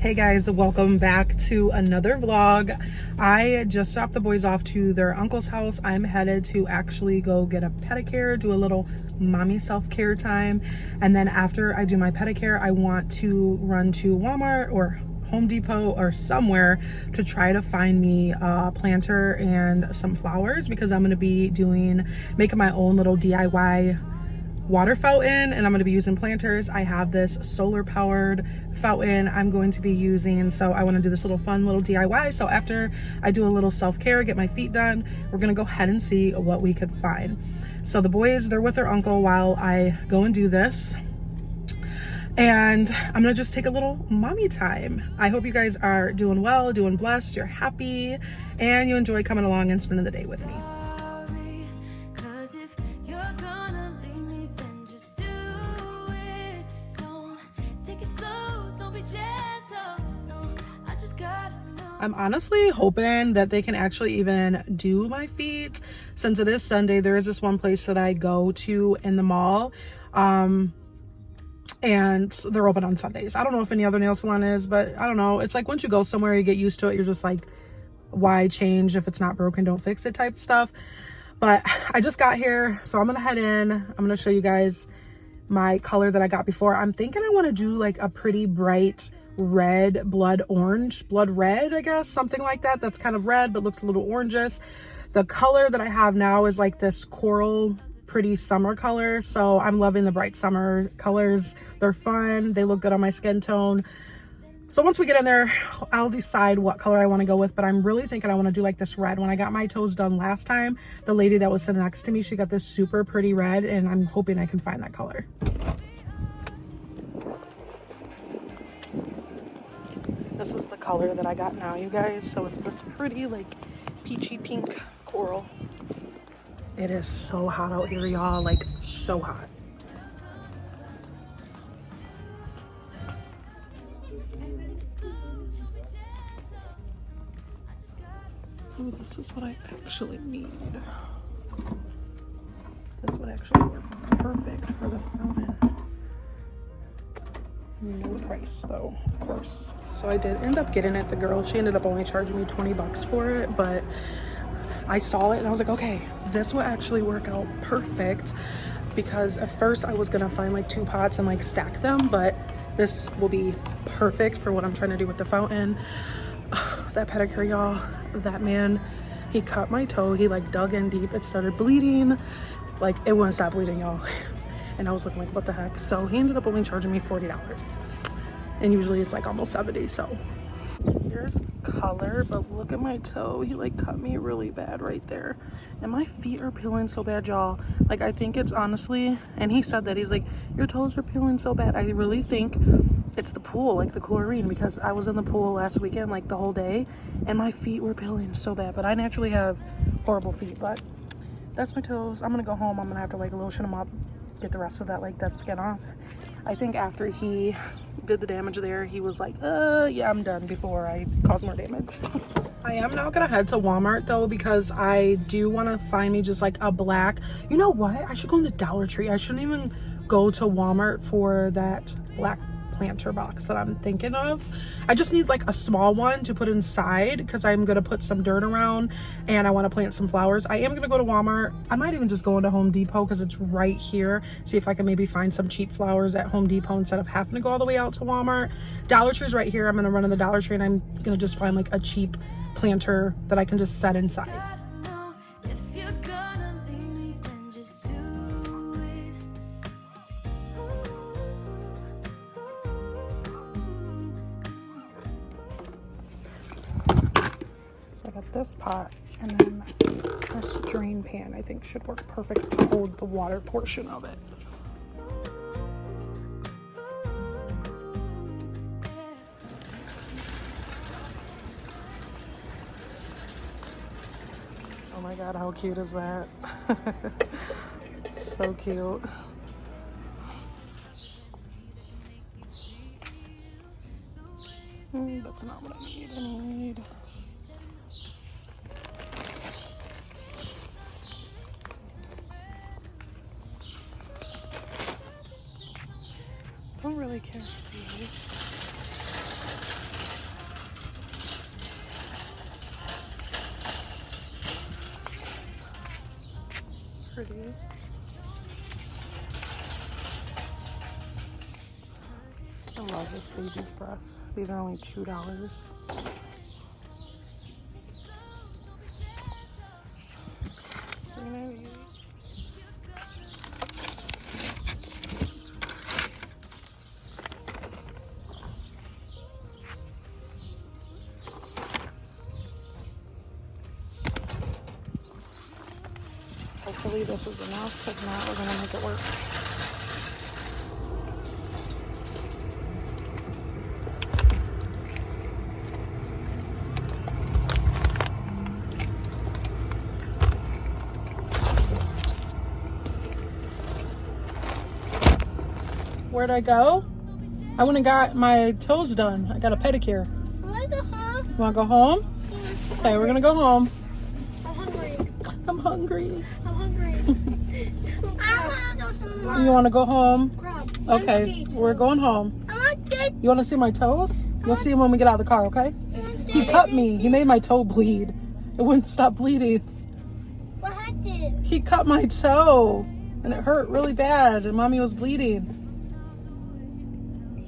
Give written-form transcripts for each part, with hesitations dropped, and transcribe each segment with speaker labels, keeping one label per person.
Speaker 1: Hey guys, welcome back to another vlog. I just dropped the boys off to their uncle's house. I'm headed to actually go get a pedicure, do a little mommy self-care time. And then after I do my pedicure, I want to run to Walmart or Home Depot or somewhere to try to find me a planter and some flowers, because I'm going to be making my own little DIY water fountain, and I'm going to be using planters. I have this solar powered fountain I'm going to be using, so I want to do this fun little DIY. So after I do a little self-care, get my feet done, we're going to go ahead and see what we could find. So the boys, they're with their uncle while I go and do this, and I'm gonna just take a little mommy time. I hope you guys are doing well, doing blessed, you're happy, and you enjoy coming along and spending the day with me. I'm honestly hoping that they can actually even do my feet. Since it is Sunday, there is this one place that I go to in the mall, and they're open on Sundays. I don't know if any other nail salon is, but I don't know. It's like once you go somewhere, you get used to it. You're just like, why change? If it's not broken, don't fix it type stuff. But I just got here, so I'm gonna head in. I'm gonna show you guys my color that I got before. I'm thinking I want to do like a pretty bright red, blood red, I guess, something like that. That's kind of red but looks a little orangish. The color that I have now is like this coral, pretty summer color, so I'm loving the bright summer colors. They're fun, they look good on my skin tone. So once we get in there, I'll decide what color I want to go with, but I'm really thinking I want to do like this red. When I got my toes done last time, the lady that was sitting next to me, she got this super pretty red, and I'm hoping I can find that color. This is the color that I got now, you guys. So it's this pretty like peachy pink coral. It is so hot out here, y'all, like so hot. Oh, this is what I actually need. This would actually work perfect for the fountain. No price though, of course. So I did end up getting it. The girl, she ended up only charging me 20 bucks for it, but I saw it and I was like, okay, this will actually work out perfect, because at first I was gonna find like 2 pots and like stack them, but this will be perfect for what I'm trying to do with the fountain. That pedicure, y'all, that man, he cut my toe. He like dug in deep. It started bleeding. Like it wouldn't stop bleeding, y'all. And I was looking like, what the heck? So he ended up only charging me $40. And usually it's like almost 70, so. Here's the color, but look at my toe. He like cut me really bad right there. And my feet are peeling so bad, y'all. Like I think it's honestly, and he said that, he's like, your toes are peeling so bad. I really think it's the pool, like the chlorine, because I was in the pool last weekend, like the whole day, and my feet were peeling so bad. But I naturally have horrible feet, but that's my toes. I'm gonna go home. I'm gonna have to like lotion them up, get the rest of that like dead skin off. I think after he did the damage there, he was like, yeah, I'm done, before I cause more damage. I am now gonna head to Walmart though, because I do want to find me just like a black, you know what, I should go in the Dollar Tree. I shouldn't even go to Walmart for that black planter box that I'm thinking of. I just need like a small one to put inside, because I'm gonna put some dirt around and I want to plant some flowers. I am gonna go to Walmart. I might even just go into Home Depot, because it's right here. See if I can maybe find some cheap flowers at Home Depot instead of having to go all the way out to Walmart. Dollar Tree's right here. I'm gonna run in the Dollar Tree and I'm gonna just find like a cheap planter that I can just set inside. I got this pot, and then this drain pan I think should work perfect to hold the water portion of it. Oh my god, how cute is that? So cute. That's not what I need. I need don't really care for these. pretty. I love this baby's breath. These are only $2. Hopefully this is enough. If not, we're gonna make it work. Where'd I go? I went and got my toes done. I got a pedicure.
Speaker 2: I want to go home.
Speaker 1: You wanna go home?
Speaker 2: Yeah.
Speaker 1: Okay, we're gonna go home.
Speaker 2: I'm hungry.
Speaker 1: I'm hungry.
Speaker 2: I'm hungry. I want to go home.
Speaker 1: You wanna go home?
Speaker 2: Crab.
Speaker 1: Okay, we're going home.
Speaker 2: I want to.
Speaker 1: You wanna see my toes? You'll see them when we get out of the car, okay? He cut me. He made my toe bleed. It wouldn't stop bleeding.
Speaker 2: What happened?
Speaker 1: He cut my toe. And it hurt really bad. And mommy was bleeding.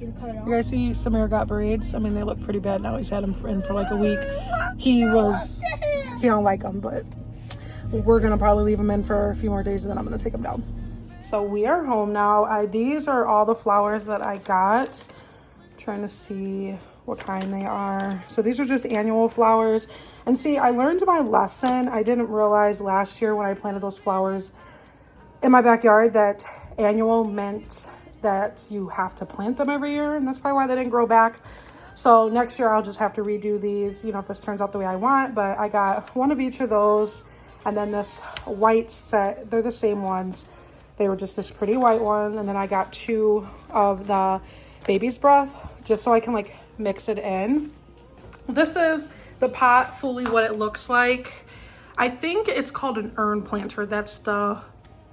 Speaker 2: You cut it off?
Speaker 1: You guys see Samir got braids? I mean, they look pretty bad now. He's had them in for like a week. He don't like them, but we're gonna probably leave them in for a few more days and then I'm gonna take them down. So we are home now. These are all the flowers that I got. Trying to see what kind they are. So these are just annual flowers. And see, I learned my lesson. I didn't realize last year when I planted those flowers in my backyard that annual meant that you have to plant them every year, and that's probably why they didn't grow back. So next year I'll just have to redo these, you know, if this turns out the way I want. But I got one of each of those, and then this white set. They're the same ones. They were just this pretty white one, and then I got 2 of the baby's breath just so I can like mix it in. This is the pot fully what it looks like. I think it's called an urn planter. That's the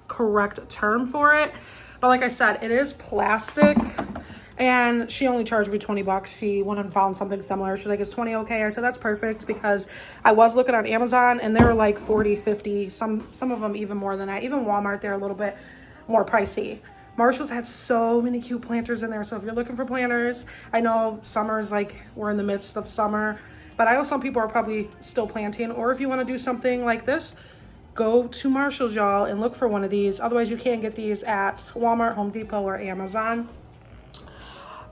Speaker 1: correct term for it. But like I said, it is plastic, and she only charged me 20 bucks. She went and found something similar. She's like, is 20 okay? I said, that's perfect, because I was looking on Amazon and they were like 40, 50, some of them even more than that. Even Walmart, they're a little bit more pricey. Marshall's had so many cute planters in there. So if you're looking for planters, I know summer's like, we're in the midst of summer, but I know some people are probably still planting. Or if you want to do something like this, go to Marshall's, y'all, and look for one of these. Otherwise, you can get these at Walmart, Home Depot, or Amazon.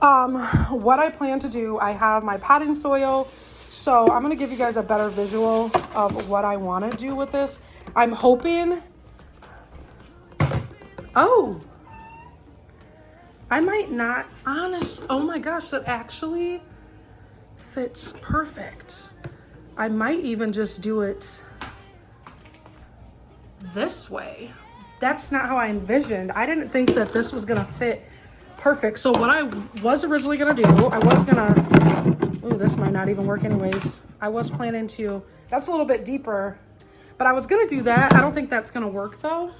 Speaker 1: What I plan to do, I have my potting soil. So I'm going to give you guys a better visual of what I want to do with this. I'm hoping... Oh! I might not... Oh my gosh, that actually fits perfect. I might even just do it this way. That's not how I envisioned. I didn't think that this was gonna fit perfect. So what I was originally gonna do, ooh, this might not even work anyways. I was planning to, that's a little bit deeper, but I was gonna do that. I don't think that's gonna work though.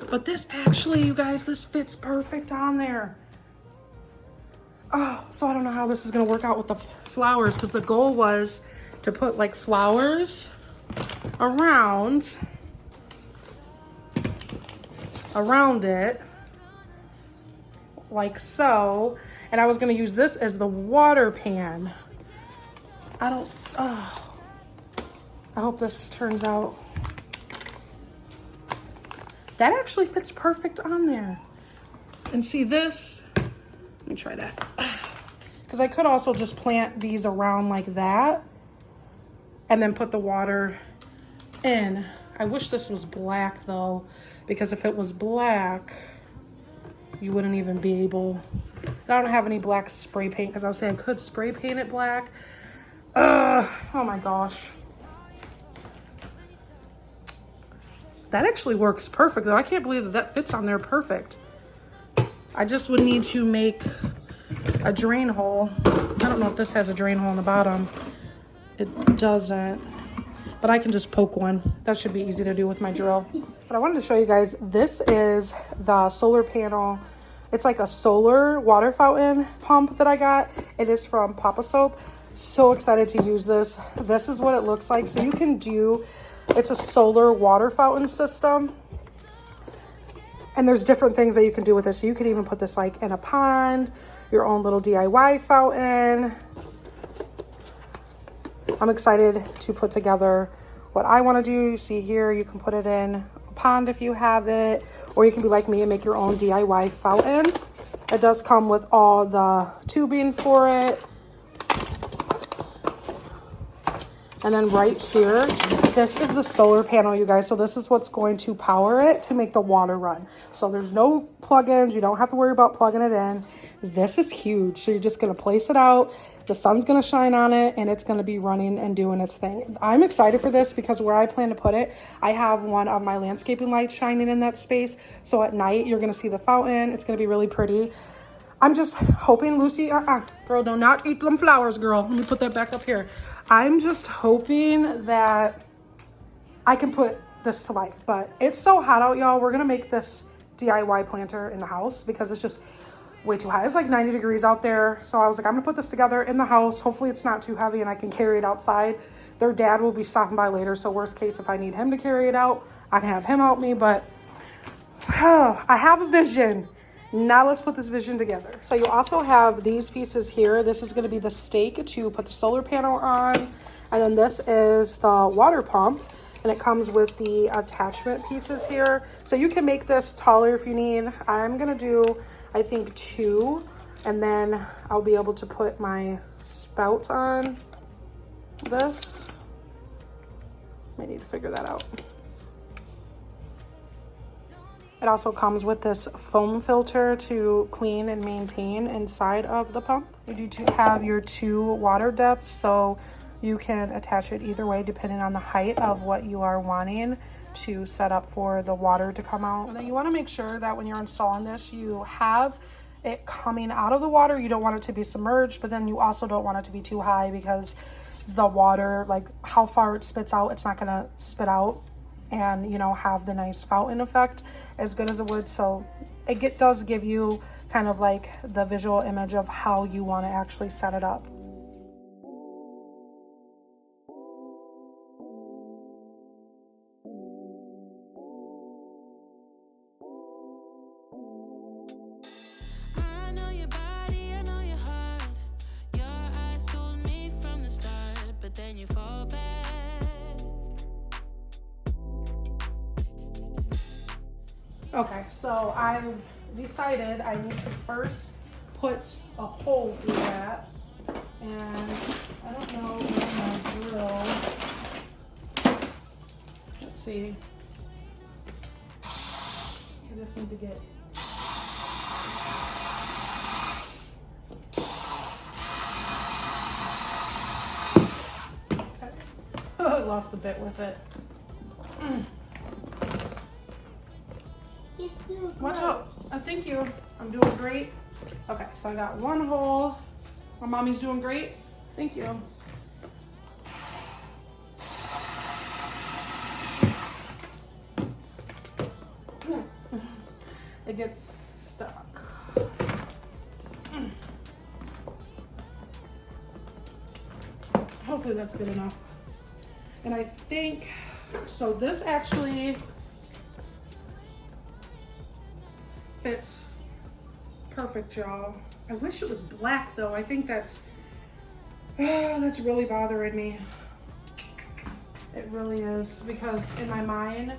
Speaker 1: But this actually, you guys, this fits perfect on there. Oh, so I don't know how this is gonna work out with the flowers, because the goal was to put like flowers around it like so, and I was going to use this as the water pan. I hope this turns out. That actually fits perfect on there. And see this, let me try that, because I could also just plant these around like that and then put the water in. I wish this was black though, because if it was black, you wouldn't even be able... I don't have any black spray paint, because I was saying I could spray paint it black. Oh my gosh. That actually works perfect though. I can't believe that that fits on there perfect. I just would need to make a drain hole. I don't know if this has a drain hole on the bottom. It doesn't. But I can just poke one. That should be easy to do with my drill. But I wanted to show you guys, this is the solar panel. It's like a solar water fountain pump that I got. It is from POPOSOAP. So excited to use this. This is what it looks like. So you can do, it's a solar water fountain system. And there's different things that you can do with this. So you could even put this like in a pond, your own little DIY fountain. I'm excited to put together what I want to do. You see here, you can put it in a pond if you have it, or you can be like me and make your own DIY fountain. It does come with all the tubing for it. And then right here, this is the solar panel, you guys. So this is what's going to power it to make the water run. So there's no plugins. You don't have to worry about plugging it in. This is huge. So you're just going to place it out. The sun's going to shine on it and it's going to be running and doing its thing. I'm excited for this because where I plan to put it, I have one of my landscaping lights shining in that space. So at night, you're going to see the fountain. It's going to be really pretty. I'm just hoping, Lucy, girl, do not eat them flowers, girl. Let me put that back up here. I'm just hoping that I can put this to life, but it's so hot out, y'all. We're going to make this DIY planter in the house because it's just way too hot. It's like 90 degrees out there. So I was like, I'm going to put this together in the house. Hopefully it's not too heavy and I can carry it outside. Their dad will be stopping by later. So worst case, if I need him to carry it out, I can have him help me. But I have a vision. Now let's put this vision together. So you also have these pieces here. This is going to be the stake to put the solar panel on. And then this is the water pump. And it comes with the attachment pieces here. So you can make this taller if you need. I'm going to do, I think, 2. And then I'll be able to put my spout on this. Might need to figure that out. It also comes with this foam filter to clean and maintain inside of the pump. You do have your 2 water depths, so you can attach it either way depending on the height of what you are wanting to set up for the water to come out. And then you want to make sure that when you're installing this, you have it coming out of the water. You don't want it to be submerged, but then you also don't want it to be too high because the water, like how far it spits out, it's not going to spit out and, you know, have the nice fountain effect as good as it would. So it does give you kind of like the visual image of how you want to actually set it up. Okay, so I've decided I need to first put a hole through that, and I don't know where my drill, let's see, I just need to get, okay. I lost a bit with it. Watch out. Thank you. I'm doing great. Okay, so I got 1 hole. My mommy's doing great. Thank you. It gets stuck. Hopefully that's good enough. And I think, so this actually fits perfect, y'all. I wish it was black though. I think that's really bothering me. It really is, because in my mind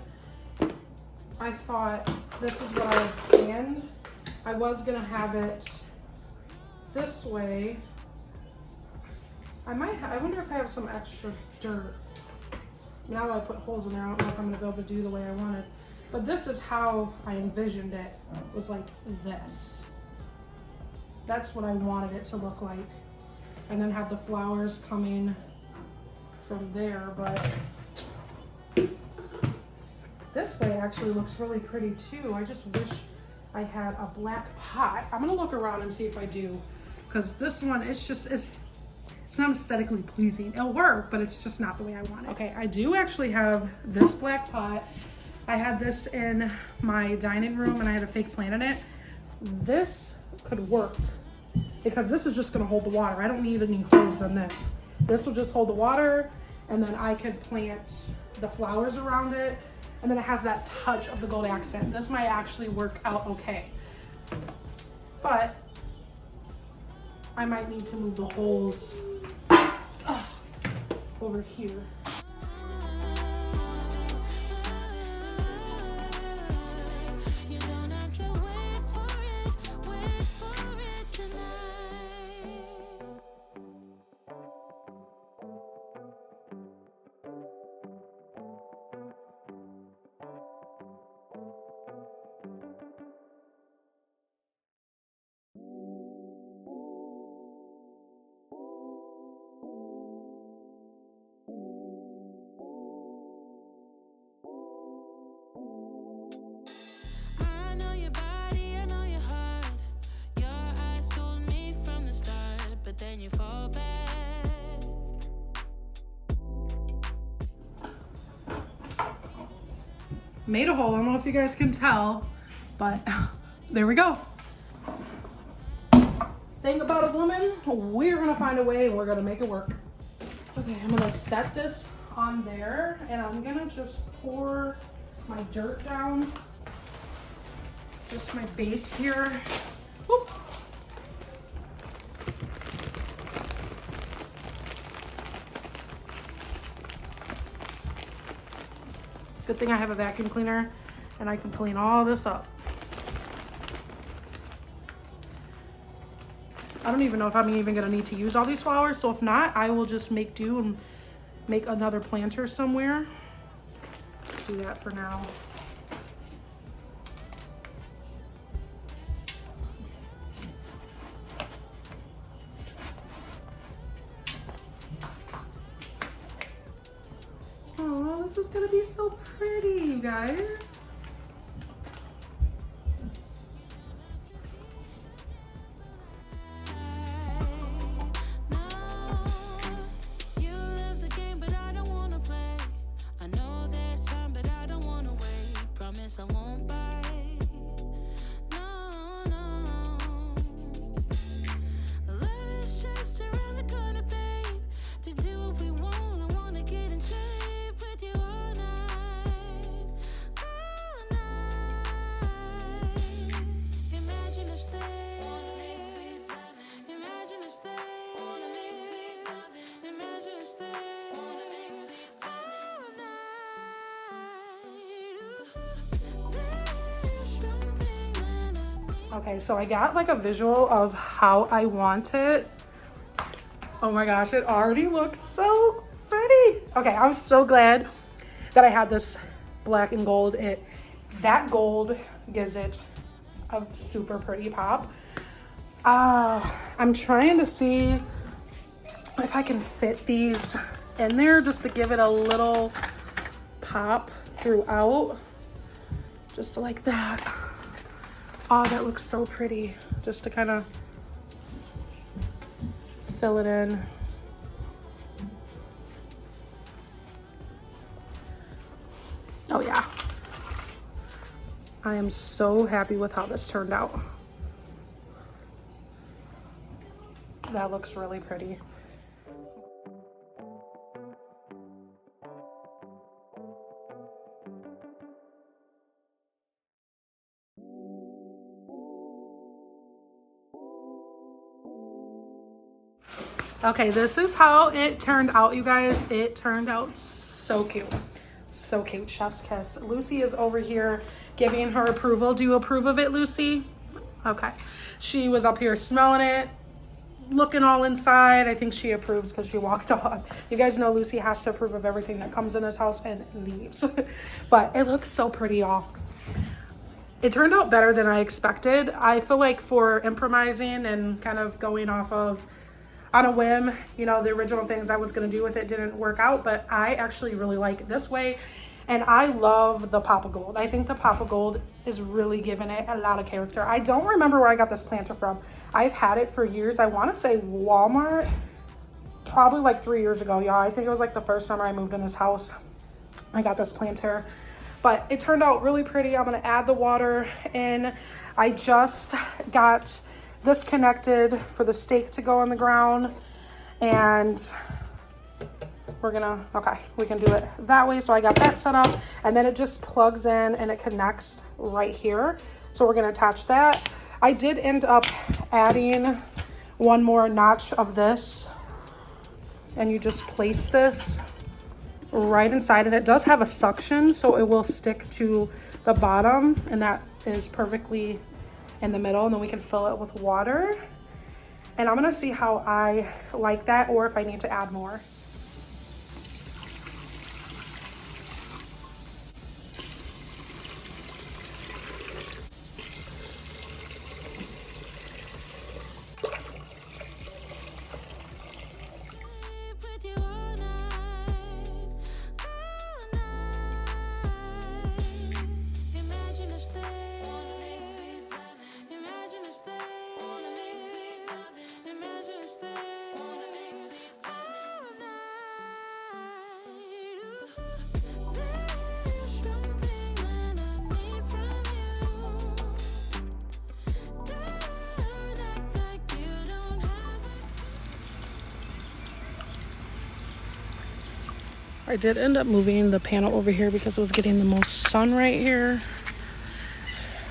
Speaker 1: I thought this is what I had planned. I was gonna have it this way. I wonder if I have some extra dirt. Now that I put holes in there, I don't know if I'm gonna be able to do the way I wanted. But this is how I envisioned it, was like this. That's what I wanted it to look like. And then have the flowers coming from there, but this way actually looks really pretty too. I just wish I had a black pot. I'm gonna look around and see if I do, because this one, it's not aesthetically pleasing. It'll work, but it's just not the way I want it. Okay, I do actually have this black pot. I had this in my dining room and I had a fake plant in it. This could work because this is just gonna hold the water. I don't need any holes in this. This will just hold the water, and then I could plant the flowers around it. And then it has that touch of the gold accent. This might actually work out okay. But I might need to move the holes over here.
Speaker 3: Then you fall back.
Speaker 1: Made a hole. I don't know if you guys can tell, but there we go. Thing about a woman, we're gonna find a way and we're gonna make it work. Okay, I'm gonna set this on there and I'm gonna just pour my dirt down. Just my base here. Whoop. Good thing I have a vacuum cleaner and I can clean all this up. I don't even know if I'm even gonna need to use all these flowers, so if not, I will just make do and make another planter somewhere. Do that for now. Oh, this is gonna be so pretty, you guys.
Speaker 3: I won't bite. No, no. Love is just around the corner, babe. To do what we want, I wanna get in shape with you all night. All night. Imagine us there. Imagine us there. Imagine us there. All night.
Speaker 1: Okay, so I got like a visual of how I want it. Oh my gosh, it already looks so pretty. Okay, I'm so glad that I had this black and gold. That gold gives it a super pretty pop. I'm trying to see if I can fit these in there just to give it a little pop throughout. Just like that. Oh, that looks so pretty. Just to kind of fill it in. Oh yeah. I am so happy with how this turned out. That looks really pretty. Okay, this is how it turned out, you guys. It turned out so cute. So cute, chef's kiss. Lucy is over here giving her approval. Do you approve of it, Lucy? Okay. She was up here smelling it, looking all inside. I think she approves because she walked off. You guys know Lucy has to approve of everything that comes in this house and leaves. But it looks so pretty, y'all. It turned out better than I expected. I feel like for improvising and kind of going off of on a whim, you know, the original things I was going to do with it didn't work out, but I actually really like it this way. And I love the Pop of Gold. I think the Pop of Gold is really giving it a lot of character. I don't remember where I got this planter from. I've had it for years. I want to say Walmart, probably like 3 years ago, y'all. I think it was like the first summer I moved in this house. I got this planter, but it turned out really pretty. I'm going to add the water in. I just got this connected for the stake to go on the ground, and we're gonna, okay, we can do it that way. So I got that set up, and then it just plugs in and it connects right here. So we're gonna attach that. I did end up adding one more notch of this, and you just place this right inside, and it does have a suction, so it will stick to the bottom, and that is perfectly in the middle, and then we can fill it with water. And I'm gonna see how I like that, or if I need to add more.
Speaker 3: with you all night, all night. Imagine us there, imagine us there, imagine us there, all night. There's something that I need from you. Don't act like you don't have.
Speaker 1: I did end up moving the panel over here because it was getting the most sun right here.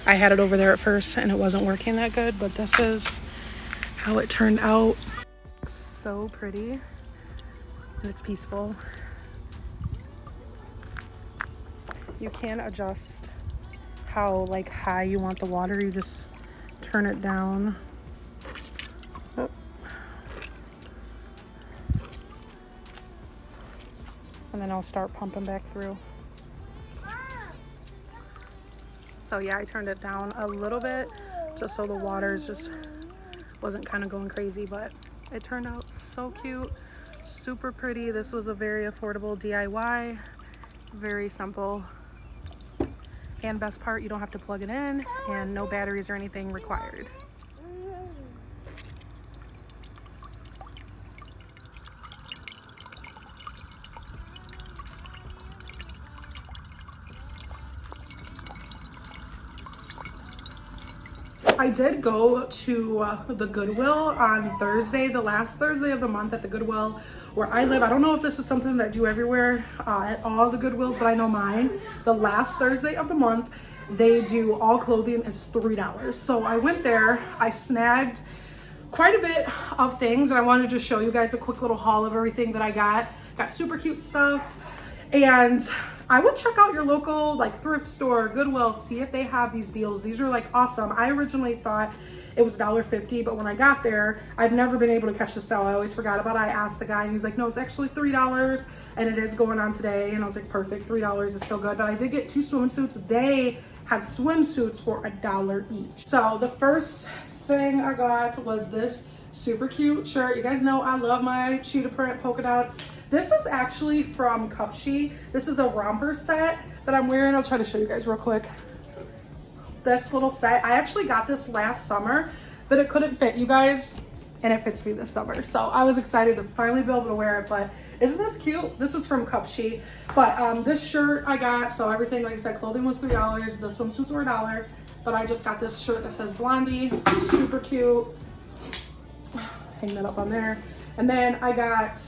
Speaker 1: I had it over there at first and it wasn't working that good, but this is how it turned out. So pretty. And it's peaceful. You can adjust how like high you want the water. You just turn it down. Oh. And then I'll start pumping back through. So yeah, I turned it down a little bit just so the water just wasn't kind of going crazy, but it turned out so cute, super pretty. This was a very affordable DIY, very simple. And best part, you don't have to plug it in and no batteries or anything required. I did go to the Goodwill on Thursday, the last Thursday of the month at the Goodwill where I live. I don't know if this is something that do everywhere at all the Goodwills, but I know mine. The last Thursday of the month, they do all clothing is $3. So I went there, I snagged quite a bit of things, and I wanted to just show you guys a quick little haul of everything that I got. Got super cute stuff. And I would check out your local like thrift store, Goodwill, see if they have these deals. These are like awesome. I originally thought it was $1.50, but when I got there, I've never been able to catch the sale. I always forgot about it. I asked the guy and he's like, no, it's actually $3 and it is going on today. And I was like, perfect, $3 is still good. But I did get 2 swimsuits. They had swimsuits for $1 each. So the first thing I got was this super cute shirt. You guys know I love my cheetah print polka dots. This is actually from Cupshe. This is a romper set that I'm wearing. I'll try to show you guys real quick. This little set, I actually got this last summer, but it couldn't fit you guys, and it fits me this summer. So I was excited to finally be able to wear it, but isn't this cute? This is from Cupshe. But this shirt I got, so everything, like I said, clothing was $3. The swimsuits were $1, but I just got this shirt that says Blondie, super cute. Hang that up on there. And then I got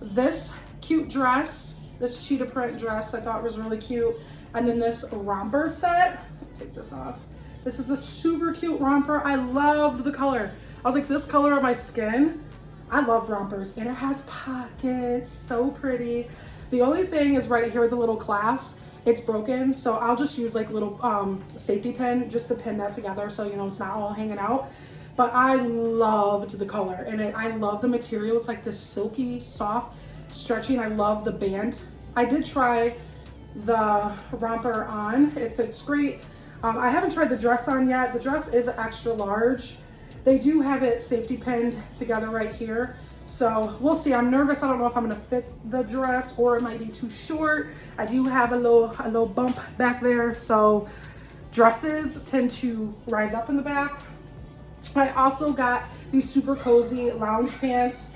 Speaker 1: this cute dress, this cheetah print dress I thought was really cute. And then this romper set. Take this off. This is a super cute romper. I loved the color. I was like, this color on my skin. I love rompers. And it has pockets, so pretty. The only thing is right here with the little clasp, it's broken. So I'll just use like little safety pin just to pin that together so you know it's not all hanging out. But I loved the color and I love the material. It's like this silky, soft, stretchy, and I love the band. I did try the romper on. It fits great. I haven't tried the dress on yet. The dress is extra large. They do have it safety pinned together right here. So we'll see. I'm nervous. I don't know if I'm gonna fit the dress or it might be too short. I do have a little bump back there. So dresses tend to rise up in the back. I also got these super cozy lounge pants.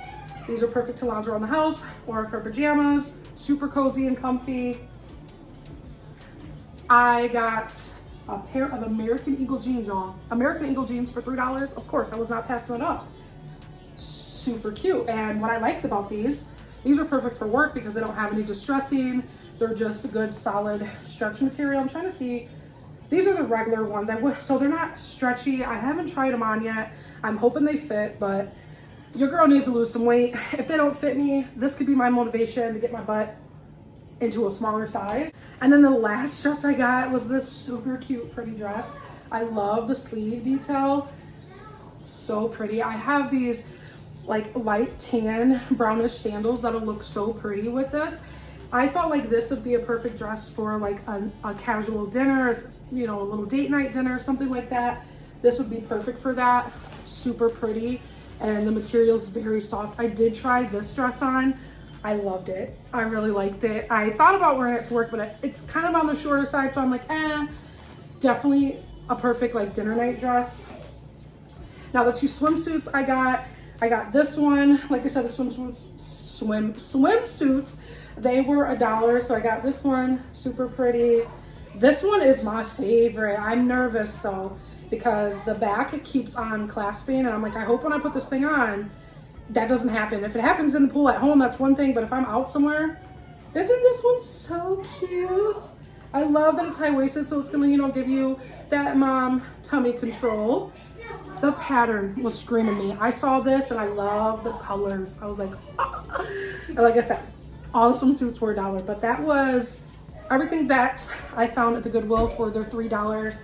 Speaker 1: These are perfect to lounge around the house or for pajamas. Super cozy and comfy. I got a pair of American Eagle jeans, y'all. American Eagle jeans for $3. Of course, I was not passing that up. Super cute. And what I liked about these, These are perfect for work because they don't have any distressing. They're just a good solid stretch material. I'm trying to see. These are the regular ones. So they're not stretchy. I haven't tried them on yet. I'm hoping they fit, but your girl needs to lose some weight. If they don't fit me, this could be my motivation to get my butt into a smaller size. And then the last dress I got was this super cute, pretty dress. I love the sleeve detail. So pretty. I have these like light tan brownish sandals that'll look so pretty with this. I felt like this would be a perfect dress for like a casual dinner, you know, a little date night dinner, something like that. This would be perfect for that. Super pretty, and the material is very soft. I did try this dress on. I loved it. I really liked it. I thought about wearing it to work, but it's kind of on the shorter side, so I'm like, definitely a perfect like dinner night dress. Now the two swimsuits I got this one. Like I said, the swimsuits, they were $1, so I got this one, super pretty. This one is my favorite. I'm nervous though, because the back, it keeps on clasping, and I'm like, I hope when I put this thing on, that doesn't happen. If it happens in the pool at home, that's one thing, but if I'm out somewhere, isn't this one so cute? I love that it's high-waisted, so it's gonna, you know, give you that mom tummy control. The pattern was screaming me. I saw this and I love the colors. I was like, ah. And like I said, all the swimsuits were $1, but that was everything that I found at the Goodwill for their $3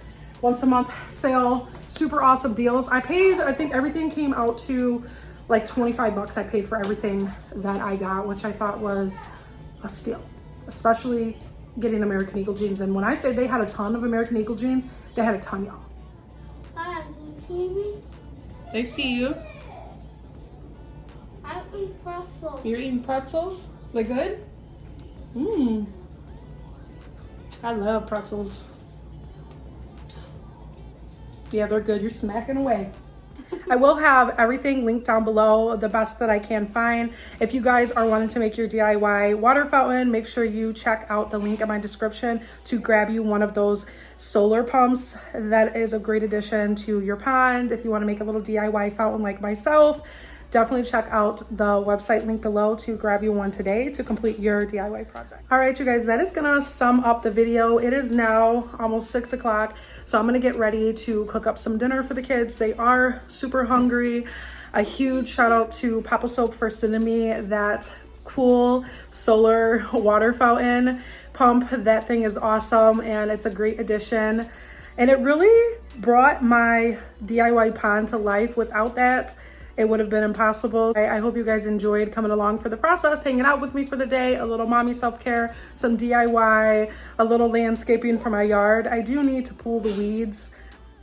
Speaker 1: once a month sale. Super awesome deals. I think everything came out to like 25 bucks. I paid for everything that I got, which I thought was a steal, especially getting American Eagle jeans. And when I say they had a ton of American Eagle jeans, they had a ton, y'all.
Speaker 2: Hi, can you see me?
Speaker 1: They see you.
Speaker 2: I eat pretzels.
Speaker 1: You're eating pretzels? They good? Mmm. I love pretzels. Yeah, they're good. You're smacking away. I will have everything linked down below, the best that I can find. If you guys are wanting to make your DIY water fountain, make sure you check out the link in my description to grab you one of those solar pumps. That is a great addition to your pond. If you want to make a little DIY fountain like myself, definitely check out the website link below to grab you one today to complete your DIY project. All right, you guys, that is gonna sum up the video. It is now almost 6 o'clock, so I'm gonna get ready to cook up some dinner for the kids. They are super hungry. A huge shout out to POPOSOAP for sending me that cool solar water fountain pump. That thing is awesome, and it's a great addition. And it really brought my DIY pond to life. Without that, it would have been impossible. I hope you guys enjoyed coming along for the process, hanging out with me for the day, a little mommy self-care, some DIY, a little landscaping for my yard. I do need to pull the weeds.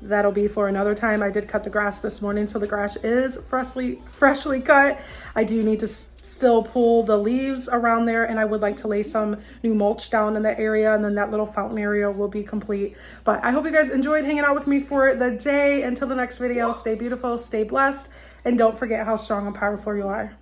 Speaker 1: That'll be for another time. I did cut the grass this morning, so the grass is freshly cut. I do need to still pull the leaves around there, and I would like to lay some new mulch down in that area, and then that little fountain area will be complete. But I hope you guys enjoyed hanging out with me for the day. Until the next video, stay beautiful, stay blessed, and don't forget how strong and powerful you are.